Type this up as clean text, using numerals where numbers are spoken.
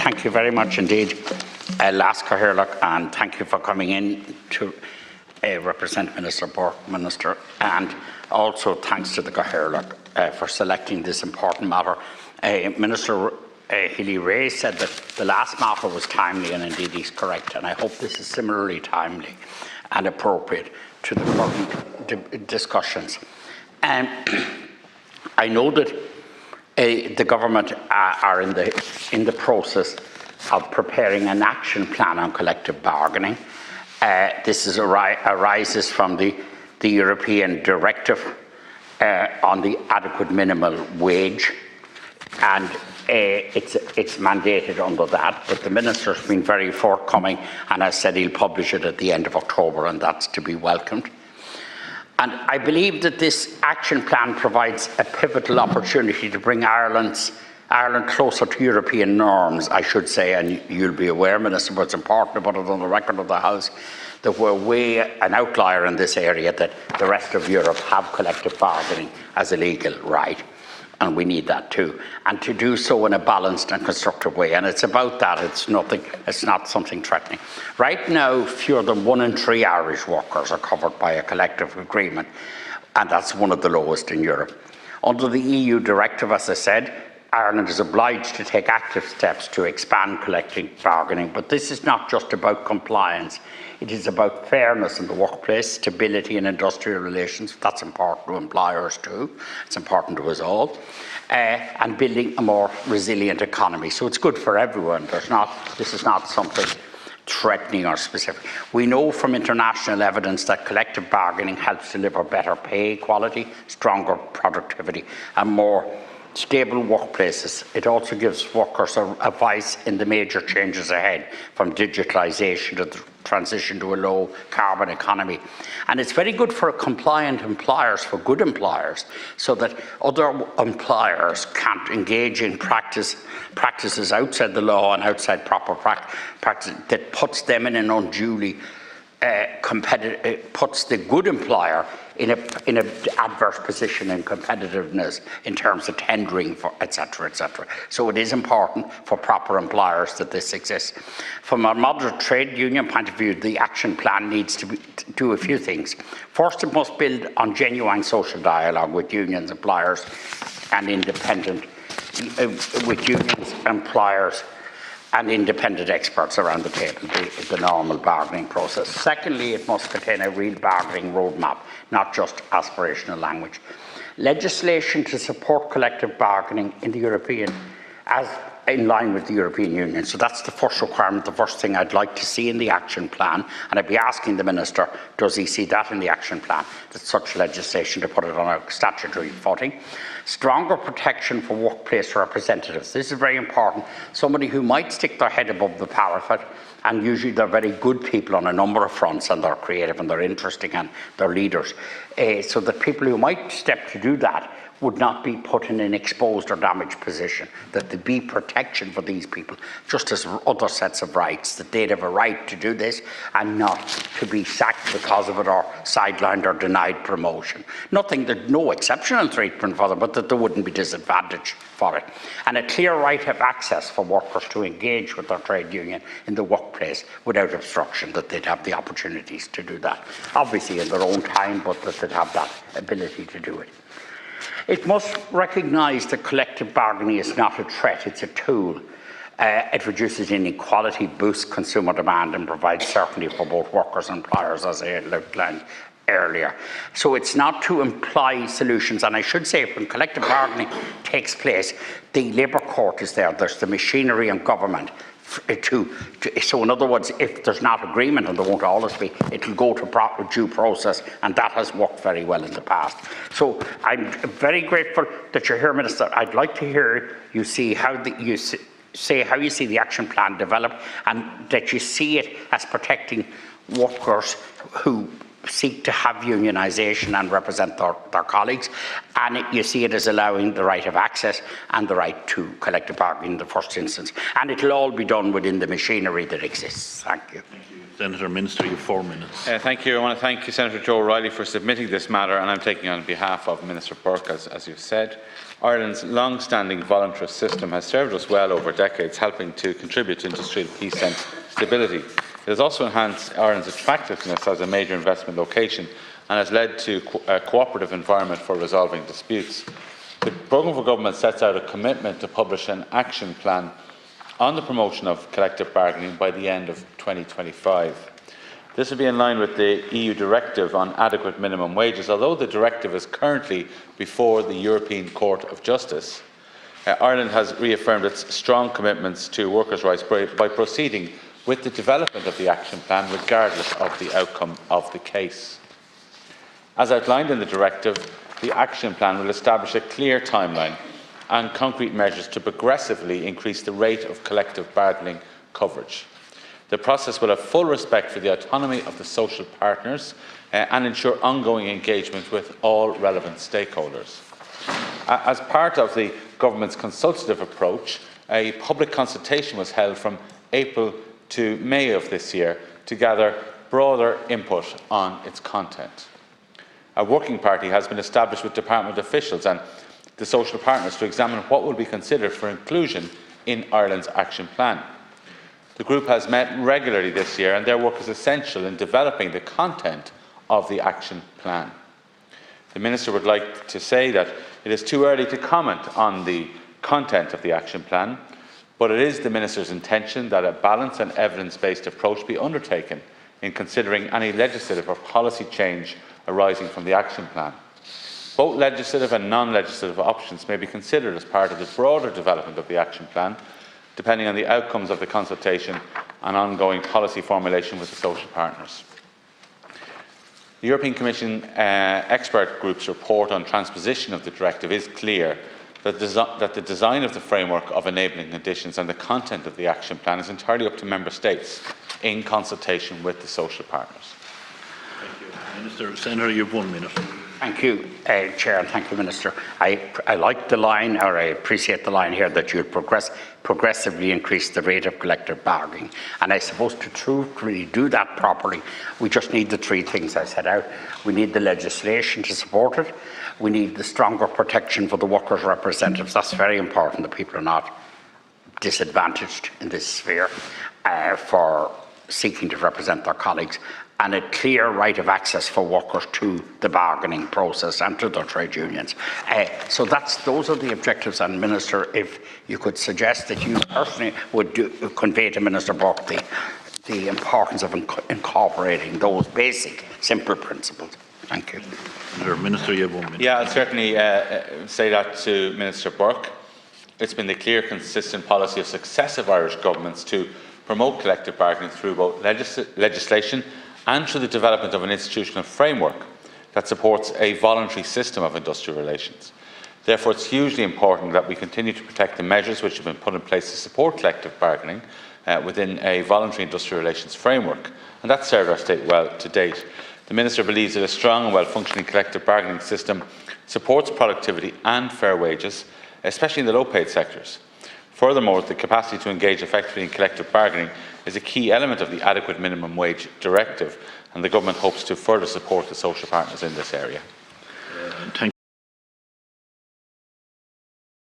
Thank you very much indeed, Lás Cathaoirleach, and thank you for coming in to represent Minister Burke, Minister, and also thanks to the Cathaoirleach for selecting this important matter. Minister Healy-Rae said that the last matter was timely, and indeed he's correct, and I hope this is similarly timely and appropriate to the current discussions. I know that the government are in the process of preparing an action plan on collective bargaining. This arises from the European directive on the adequate minimum wage, and it's mandated under that, but the Minister's been very forthcoming and has said he'll publish it at the end of October, and that's to be welcomed. And I believe that this action plan provides a pivotal opportunity to bring Ireland closer to European norms, I should say, and you'll be aware, Minister, but it's important to put it on the record of the House, that we're way an outlier in this area, that the rest of Europe have collective bargaining as a legal right. And we need that too, and to do so in a balanced and constructive way. And it's about that. It's not something threatening. Right now, fewer than 1 in 3 Irish workers are covered by a collective agreement, and that's one of the lowest in Europe. Under the EU directive, as I said, Ireland is obliged to take active steps to expand collective bargaining, but this is not just about compliance. It is about fairness in the workplace, stability in industrial relations. That's important to employers too. It's important to us all. And building a more resilient economy. So it's good for everyone. This is not something threatening or specific. We know from international evidence that collective bargaining helps deliver better pay quality, stronger productivity, and more stable workplaces. It also gives workers a voice in the major changes ahead, from digitalisation to the transition to a low carbon economy. And it's very good for compliant employers, for good employers, so that other employers can't engage in practices outside the law and outside proper practice that puts them in an unduly puts the good employer in an adverse position in competitiveness in terms of tendering for etc. etc. So it is important for proper employers that this exists. From a moderate trade union point of view, the action plan needs to do a few things. First, it must build on genuine social dialogue with unions, employers, and independent and independent experts around the table, the normal bargaining process. Secondly, it must contain a real bargaining roadmap, not just aspirational language. Legislation to support collective bargaining in the European, as in line with the European Union. So that's the first requirement, the first thing I'd like to see in the action plan, and I'd be asking the Minister, does he see that in the action plan, that such legislation to put it on a statutory footing? Stronger protection for workplace representatives. This is very important. Somebody who might stick their head above the parapet, and usually they're very good people on a number of fronts, and they're creative and they're interesting and they're leaders. So that people who might step to do that would not be put in an exposed or damaged position, that there be protection for these people, just as other sets of rights, that they'd have a right to do this and not to be sacked because of it or sidelined or denied promotion. No exceptional treatment for them, but that there wouldn't be disadvantage for it. And a clear right of access for workers to engage with their trade union in the workplace without obstruction, that they'd have the opportunities to do that. Obviously in their own time, but that they'd have that ability to do it. It must recognise that collective bargaining is not a threat, it's a tool. It reduces inequality, boosts consumer demand, and provides certainty for both workers and employers, as I outlined earlier. So it's not to imply solutions, and I should say when collective bargaining takes place, the Labour Court is there, there's the machinery and government. So in other words, if there's not agreement, and there won't always be, it will go to proper due process, and that has worked very well in the past. So I'm very grateful that you're here, Minister. I'd like to hear you see how you see the action plan develop, and that you see it as protecting workers who seek to have unionisation and represent their colleagues, and you see it as allowing the right of access and the right to collective bargaining in the first instance. And it'll all be done within the machinery that exists. Thank you. Thank you. Senator Minister, you have 4 minutes. Thank you. I want to thank Senator Joe O'Reilly for submitting this matter, and I'm taking on behalf of Minister Burke, as you've said. Ireland's long-standing voluntary system has served us well over decades, helping to contribute to industrial peace and stability. It has also enhanced Ireland's attractiveness as a major investment location and has led to a cooperative environment for resolving disputes. The programme for government sets out a commitment to publish an action plan on the promotion of collective bargaining by the end of 2025. This will be in line with the EU directive on adequate minimum wages. Although the directive is currently before the European Court of Justice, Ireland has reaffirmed its strong commitments to workers' rights by proceeding with the development of the action plan regardless of the outcome of the case. As outlined in the directive, the action plan will establish a clear timeline and concrete measures to progressively increase the rate of collective bargaining coverage. The process will have full respect for the autonomy of the social partners and ensure ongoing engagement with all relevant stakeholders. As part of the government's consultative approach, a public consultation was held from April to May of this year to gather broader input on its content. A working party has been established with department officials and the social partners to examine what will be considered for inclusion in Ireland's action plan. The group has met regularly this year, and their work is essential in developing the content of the action plan. The Minister would like to say that it is too early to comment on the content of the action plan, but it is the Minister's intention that a balanced and evidence-based approach be undertaken in considering any legislative or policy change arising from the action plan. Both legislative and non-legislative options may be considered as part of the broader development of the action plan, depending on the outcomes of the consultation and ongoing policy formulation with the social partners. The European Commission expert group's report on transposition of the directive is clear that the design of the framework of enabling conditions and the content of the action plan is entirely up to Member States in consultation with the social partners. Thank you. Minister, Senator, you have 1 minute. Thank you, Chair, and thank you, Minister. I like the line, or I appreciate the line here, that you'll progressively increase the rate of collective bargaining. And I suppose to truly do that properly, we just need the 3 things I set out. We need the legislation to support it. We need the stronger protection for the workers' representatives. That's very important, that people are not disadvantaged in this sphere for seeking to represent their colleagues, and a clear right of access for workers to the bargaining process and to their trade unions. So those are the objectives, and Minister, if you could suggest that you personally would convey to Minister Burke the importance of incorporating those basic, simple principles. Thank you. Minister, you have 1 minute. Yeah, I'll certainly say that to Minister Burke. It's been the clear, consistent policy of successive Irish governments to promote collective bargaining through both legislation and through the development of an institutional framework that supports a voluntary system of industrial relations. Therefore, it's hugely important that we continue to protect the measures which have been put in place to support collective bargaining within a voluntary industrial relations framework, and that's served our state well to date. The Minister believes that a strong and well-functioning collective bargaining system supports productivity and fair wages, especially in the low-paid sectors. Furthermore, the capacity to engage effectively in collective bargaining is a key element of the adequate minimum wage directive, and the Government hopes to further support the social partners in this area.